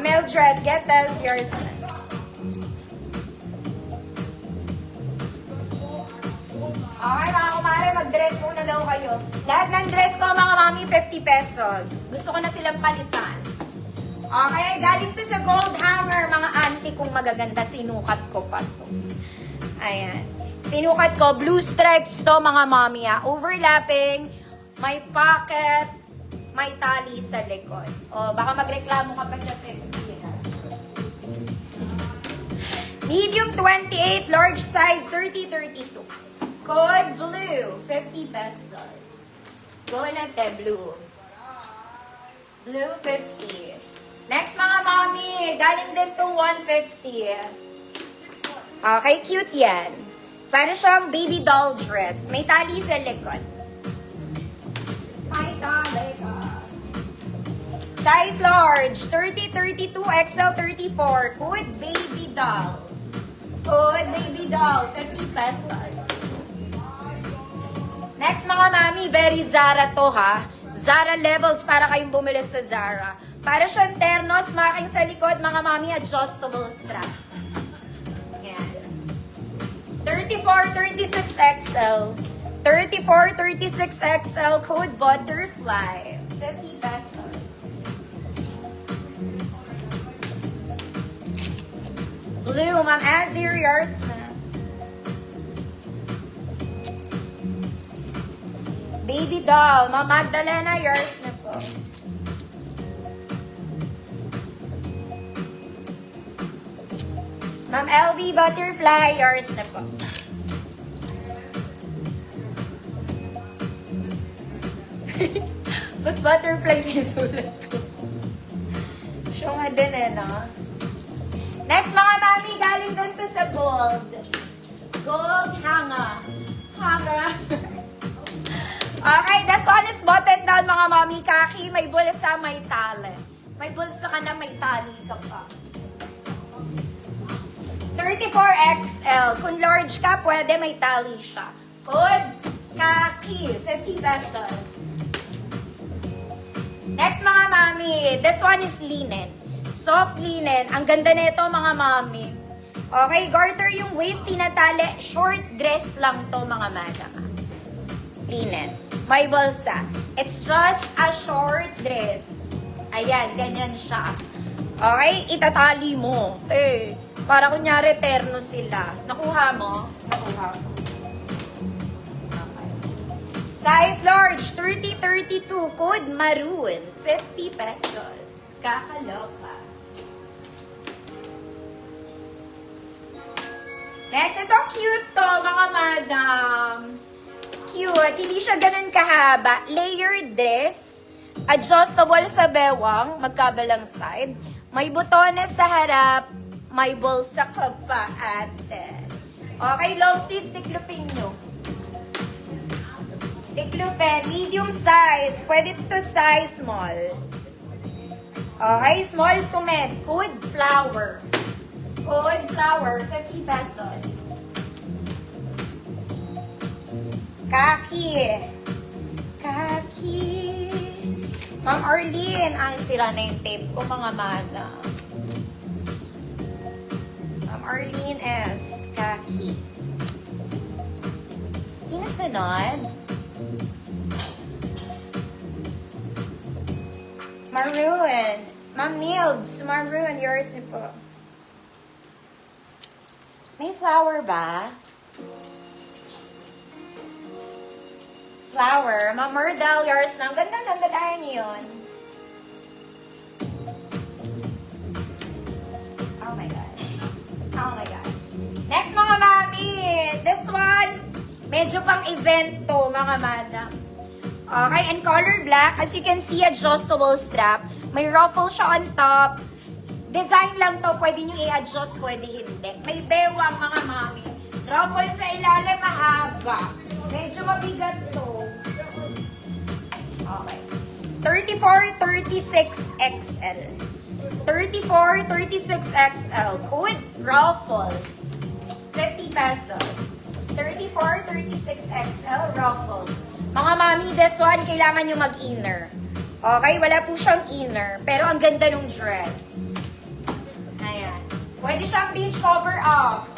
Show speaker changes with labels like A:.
A: Mildred, get us yours. Okay, mga kumare, mag-dress muna daw kayo. Lahat ng dress ko, mga mami, 50 pesos. Gusto ko na silang palitan. Okay, galing to sa Gold Hanger, mga auntie kong magaganda. Sinukat ko pa to. Ayan. Sinukat ko, blue stripes to, mga mami, ha. Overlapping, may pocket, may tali sa likod. O, baka magreklamo ka pa sa 50, ha. Medium 28, large size 30-32. Code blue, 50 pesos. Go natin, blue. Blue, 50. Next, mga mami, galing din itong 150. Okay, cute yan. Para siyang baby doll dress. May tali sa likod. May tali ka. Size large, 30, 32, XL 34. Code baby doll. Code baby doll, 50 pesos. Next, mga mami, very Zara to, ha. Zara levels para kayong bumili sa Zara. Para siyang ternos, making sa likod, mga mami, adjustable straps. Yan. 34, 36 XL. 34, 36 XL, code butterfly. 50 pesos. Blue, Ma'am Azir, yours na. Baby doll, Ma'am Magdalena, yours na po. Ma'am LV, butterfly, yours na po. Ba't butterfly sinusulat ko? Siya nga din eh, no? Next, mga mami, galing dun to sa gold. Gold hanger. Hanger. Okay, this one is button down, mga mami. Kaki, may bulsa, may tali. May bulsa ka na, may tali ka pa. 34XL. Kung large ka, pwede may tali siya. Code kaki, 50 pesos. Next, mga mami, this one is linen. Soft linen. Ang ganda nito, mga mami. Okay, garter yung waist, tinatali. Short dress lang to, mga madam. Linen. May bulsa. It's just a short dress. Ayan, ganyan siya. Okay, itatali mo. Para kunyari, terno sila. Nakuha mo? Nakuha mo. Okay. Size large, 30-32. Code maroon, 50 pesos. Kakaloka. Next, ito cute to, mga madam. Cute. Hindi siya ganun kahaba. Layered dress. Adjustable sa bewang. Magkabalang side. May butones sa harap. May bulsa ka pa, ate. Okay, long sleeves. Tiklupin nyo. Tiklupin. Medium size. Pwede to size small. Okay, small to med. Code flower. Code flower. 50 pesos. Kaki. Kaki. Ma'am Arlene. Ay, sira na yung tape ko, mga madam. Ma'am Arlene S. Kaki. Sino sunod? Maroon. Ma'am Nilds. Maroon. Yours na po. May flower ba? Flower. Ma'am Murdal, yours na. Ang ganda ng gadayan niyo yun. Oh my God. Oh my God. Next, mga mami. This one, medyo pang event to, mga madam. Okay, and color black. As you can see, adjustable strap. May ruffle siya on top. Design lang to. Pwede nyo i-adjust, pwede hindi. May bewang, mga mami. Ruffle sa ilalim, mahaba. Medyo mabigat to. Okay. 34-36XL. 34-36XL. Code Ruffles. 50 pesos. 34-36XL Ruffles. Mga mami, this one, kailangan nyo mag-inner. Okay? Wala po siyang inner. Pero ang ganda ng dress. Pwede siyang beach cover up.